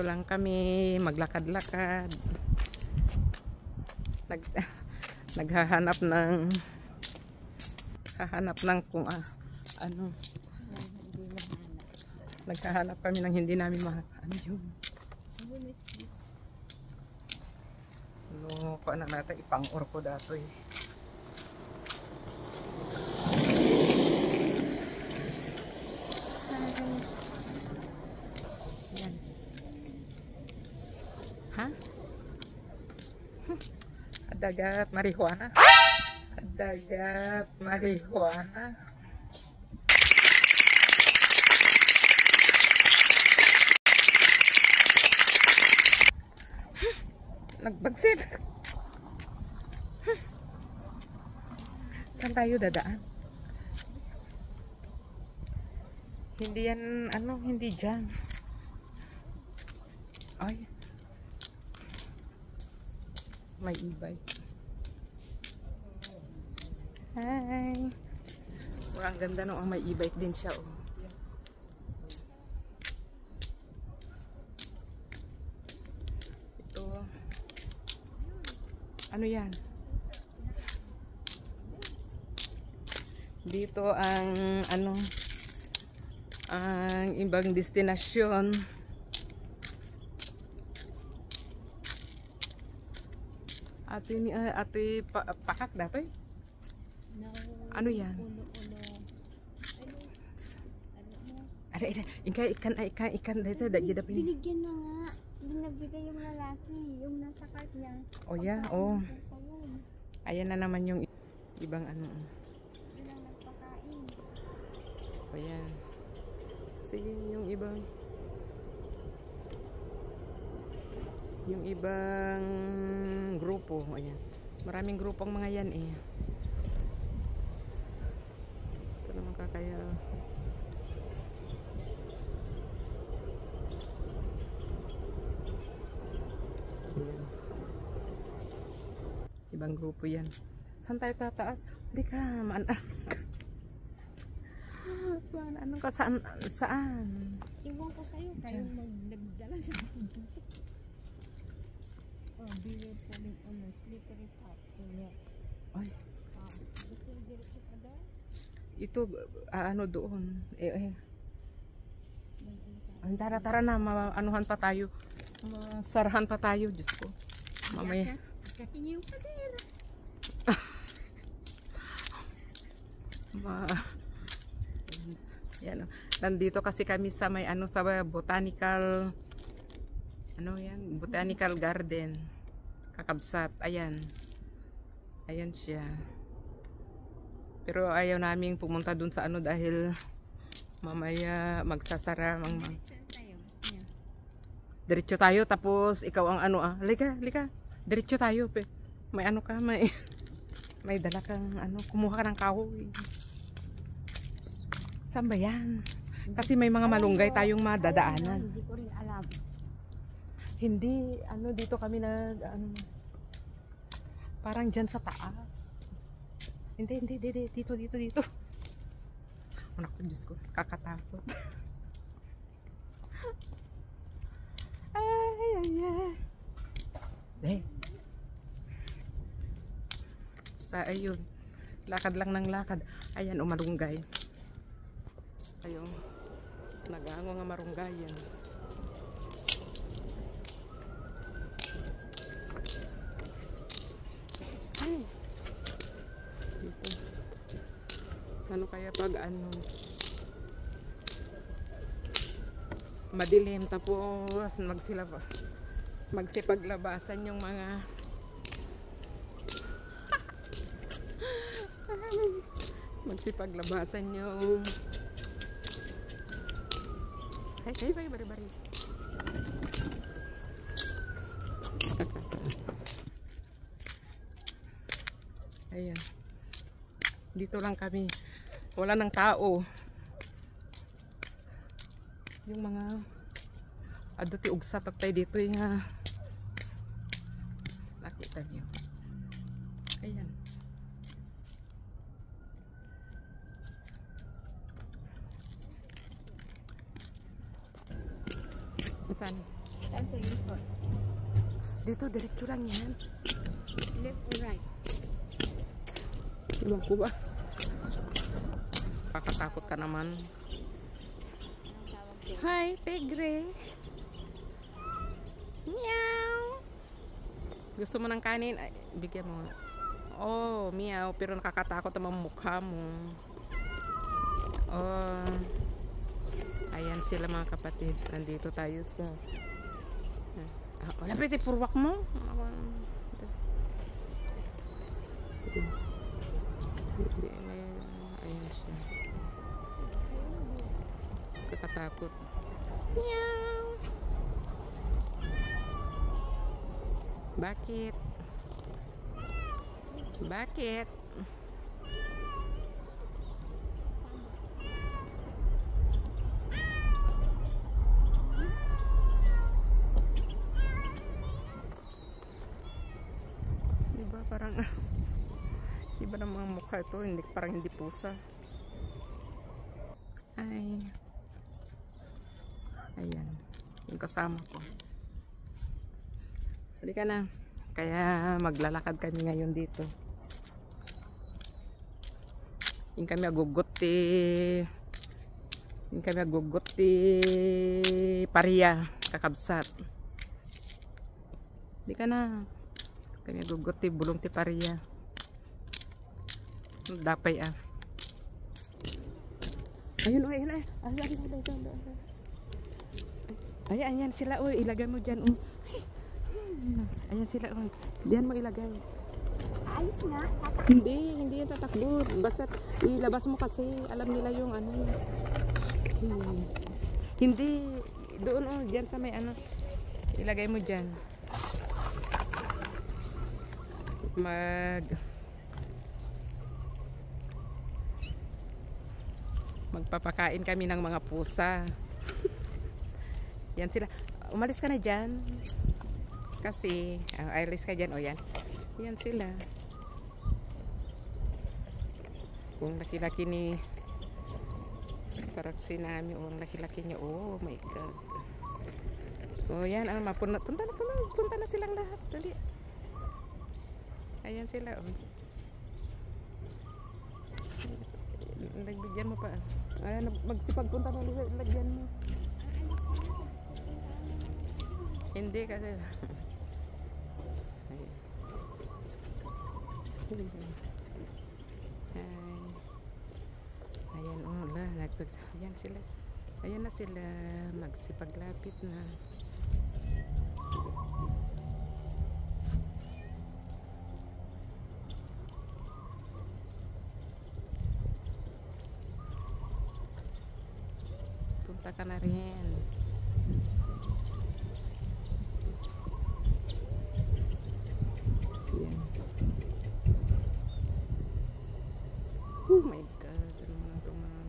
lang kami maglakad-lakad. Naghahanap ng kung ano. Naghahanap kami ng hindi namin ano yun. Ano, kung ano natin ipang-or ko dato eh. Yan. Ha? Dagat marijuana. Dagat marijuana. Nagbagsit. Saan tayo dadaan? Hindi yan, hindi dyan. Ay. May e-bike. Hi. Ang ganda nung may e-bike din siya, oh. Ito. Ano yan? Dito ang ang ibang destinasyon. Ate pakak datoy. Ano yan? Ada ikan dito dagida pa. Binigyan na nga. Binagbigay yung lalaki, yung nasa cart niya. Oh yeah, oh. Ayan na naman yung ibang ano. Bilang nagpakain. Oh yan. Sige, yung ibang grupo, ayan. Maraming grupong mga yan eh. Ito naman kakaya. Ayan. Ibang grupo yan. Saan tayo tataas? Hindi ka, ano ka saan? Iwan ko sa'yo, kayo nagdala sa bilid po ng slippery top. Ay. Ito, ano doon? Tara na, anuhan pa tayo. Masarahan pa tayo, Diyos ko. Mamaya. Akatin niyo yung padera. Yan, nandito kasi kami sa may sa botanical botanical garden, Kakabsat. Ayan siya, pero ayaw naming pumunta dun sa dahil mamaya magsasara diretso tayo, tapos ikaw ang lika diretso tayo may may dala kang kumuha ka ng kahoy. Saan ba yan? Kasi may mga malunggay tayong madadaanan. Hindi ko rin alam. Hindi, dito kami parang dyan sa taas. Hindi, dito. Anak ko, Diyos ko, kakatakot. Ay. Ayun, lakad lang ng lakad. Ayan, malunggay. Ayun, nagaango nga marunggayan. Ay, dito. Ano kaya pag madilim, tapos magsipaglabasan yung mga yung bari. Ayan. Dito lang kami. Wala nang tao. Yung mga aduti ugsa taktay dito nakita niyo. Ayan. Saan? Saan tayo ikot? Dito, diretso lang yan. Left or right? Iwan ko ba? Kakatakot ka naman. Anong tawag ko? Hi, tigre. Meow. Gusto mo ng kanin? Ay, bigyan mo. Oh, meow. Pero nakakatakot ang mukha mo. Oh. Ayan sila mga kapatid. Nandito tayo sa... Wala pwede purwak mo. Ayan siya. Kakatakot. Meow. Bakit? Bakit? Diba parang iba ng mga mukha ito, hindi parang hindi pusa. Ay. Ayan. Yung kasama ko. Halika na. Kaya maglalakad kami ngayon dito. Yung kami agugot ti Paria, kakabsat. Halika na. Kami agugot ti bulong ti Paria. Dapay ah. Ayun oh, ayun ay. Ayan, ayan sila oh, ilagay mo diyan oh. Ayan sila oh. Diyan mo ilagay. Ayos na. Hindi yan tatakbo. Basta ilabas mo kasi alam nila yung ano. Hindi doon oh, diyan sa may ano. Ilagay mo diyan. Magpapakain kami ng mga pusa. Yan sila. Umalis ka na dyan. Kasi, alis ka dyan. O yan. Yan sila. Kung laki-laki ni parang sinami. O ang laki-laki niya. Oh my God. O yan. Punta na silang lahat. Dali. Ayan sila. Oh. Nagbigyan mo pa. Ayan, magsipagpunta na lagyan mo. Hindi kasi. Ayan, oh, ayan sila. Ayan na sila. Magsipaglapit na. Punta ka na rin. Yan. Oh my God. Ano naman ito mga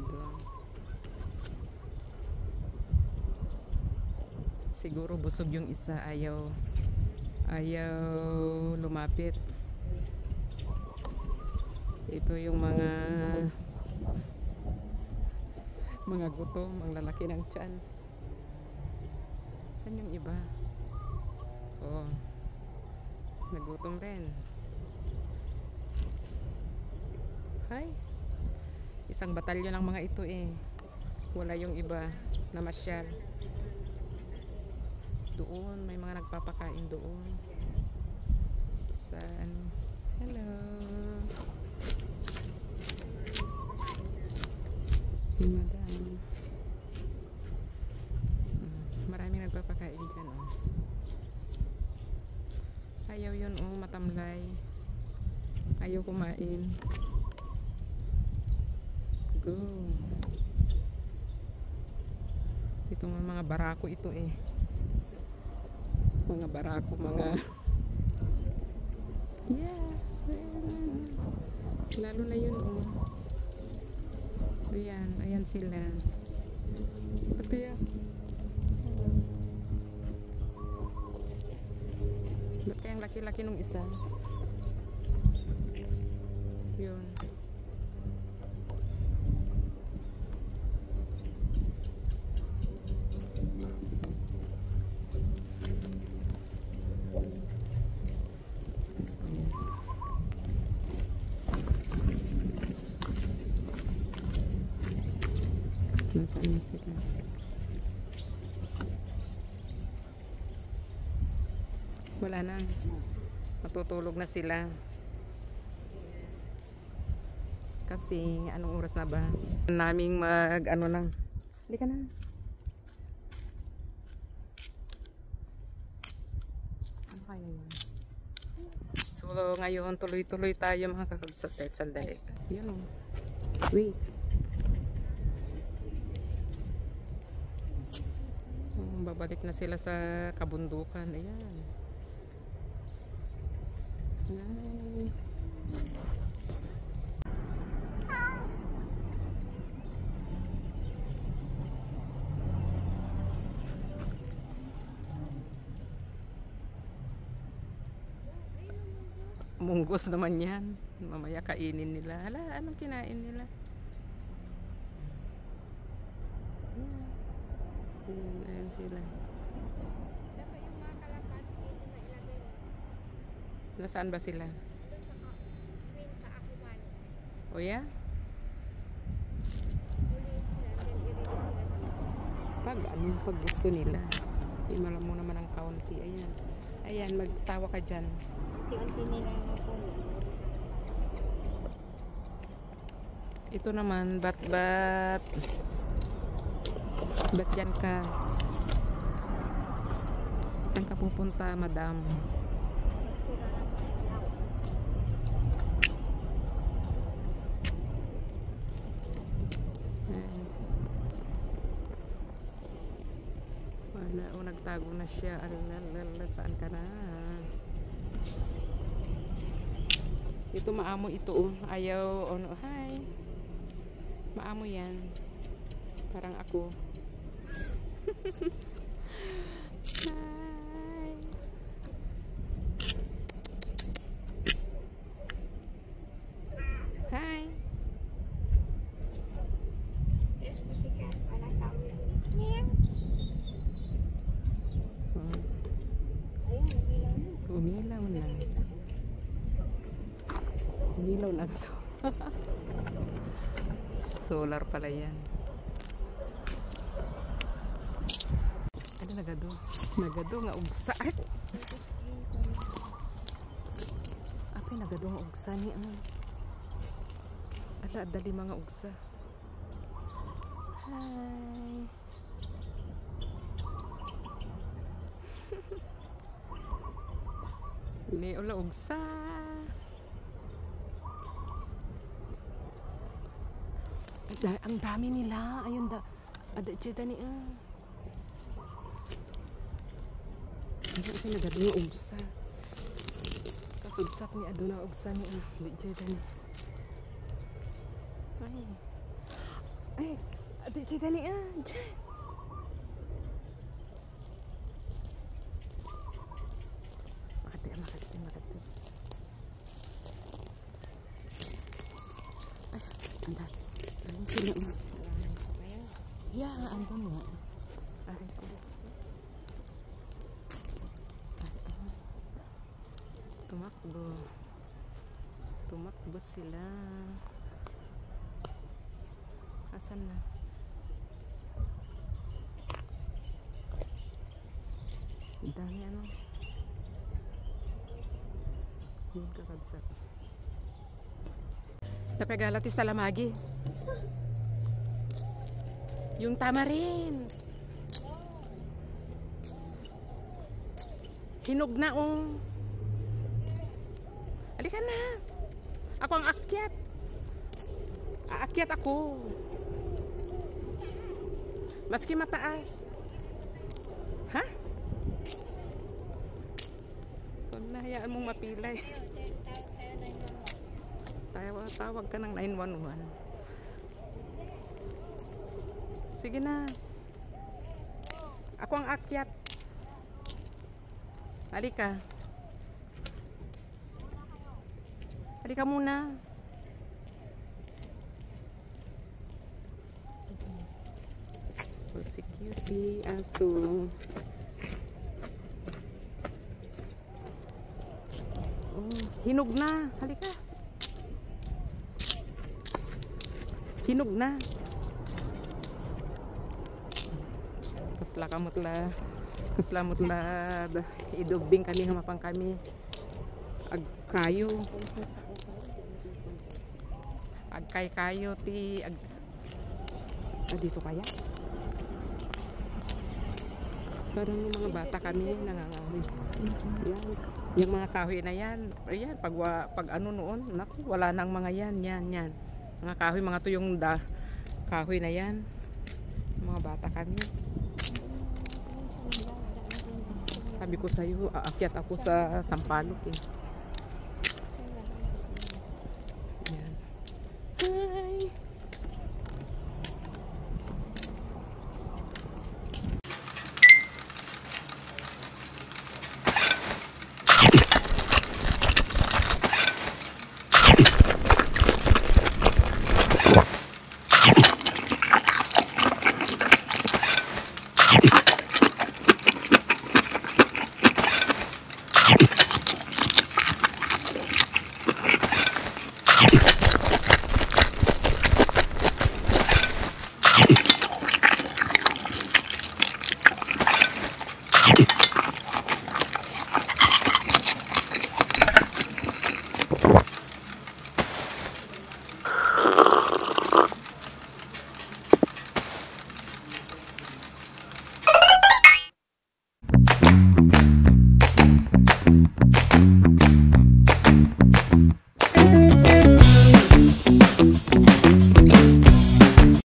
doon. Siguro busog yung isa. Ayaw lumapit. Ito yung mga gutom, ang lalaki ng tiyan. Saan yung iba? Oh, nagutom rin. Hi. Isang batalyon ng mga ito eh. Wala yung iba na masyal. Doon, may mga nagpapakain doon. Sa ano? Hello. Si Madam. Maraming nagpapakain dyan oh. Ayaw yun oh, matamlay. Ayaw kumain. Go. Ito mga barako ito eh. Mga barako, mga yeah. Lalo na yun oh. Ayan sila. Ba't kaya? Ba't kaya ang laki-laki nung isa? Yun. Wala na. Matutulog na sila. Kasi anong oras na ba? Naming mag ano lang. Hindi ka na. Ano kaya yan? So ngayon tuloy-tuloy tayo mga kakabsat. Sandali. Yun o. Wait. Babalik na sila sa kabundukan. Ayan. Ay. Munggos naman yan. Mamaya kainin nila. Hala, anong kinain nila? Ayan sila. Dapat yung mga kalapati dito na ilagay. Nasaan ba sila? Doon sa green kaakuman. O yeah? Uliin sila, then i-release sila dito. Pag gusto nila. Imalam mo naman ang kaunti. Ayan. Ayan, magsawa ka dyan. Unti-unti nila nga po. Ito naman, ba't dyan ka? Saan ka pupunta, madam? Wala, o nagtago na siya. Alalala, saan ka na? Ito maamo ito, oh. Ayaw, ano, hi. Maamo yan. Parang ako. Hi. Hi. Yes, musikat. Walang tawid. Ayun, umilaw na. Umilaw na. Umilaw na. Solar pala yan. Ano nagado? Nagado nga ugsa. Api nagado nga ugsa ni ano. Ala, dali mga ugsa. Hi. Ni ula ugsa. Ang dami nila. Ayun da. Ada cheta ni Ano sa nagado nga ugsa. Kakugsat ni aduna ugsa ni di cheta ni. Ay, ada cheta ni Diyan. Makati. Ay, andal. Ayun sila mo. Ya, andun nga. Ay, ko. Tumakbo sila. Asan na? Dami ano? Yun kakabsat. Napagalati sa lamagi. Yung tamarin. Hinog na Halika na. Ako ang akyat. Aakyat ako. Maski mataas. Ha? Huwag na, hayaan mong mapilay. Tawag ka ng 911. Sige na. Ako ang akyat. Halika. Halika muna. Security aso. Hinog na. Halika. Hinog na. Pasla kamot la. Selamat lad. Idubing kami hamapang kami. Agkayo. Agkay kayo ti dito kaya. Parang yung mga bata kami nangangahoy. Yan. Yung mga kahoy na yan. Ayan, pag ano noon, naku, wala nang mga yan. Mga kahoy, mga tuyong kahoy na yan. Mga bata kami. Sabi ko sa'yo, aakyat ako sa Sampalok eh.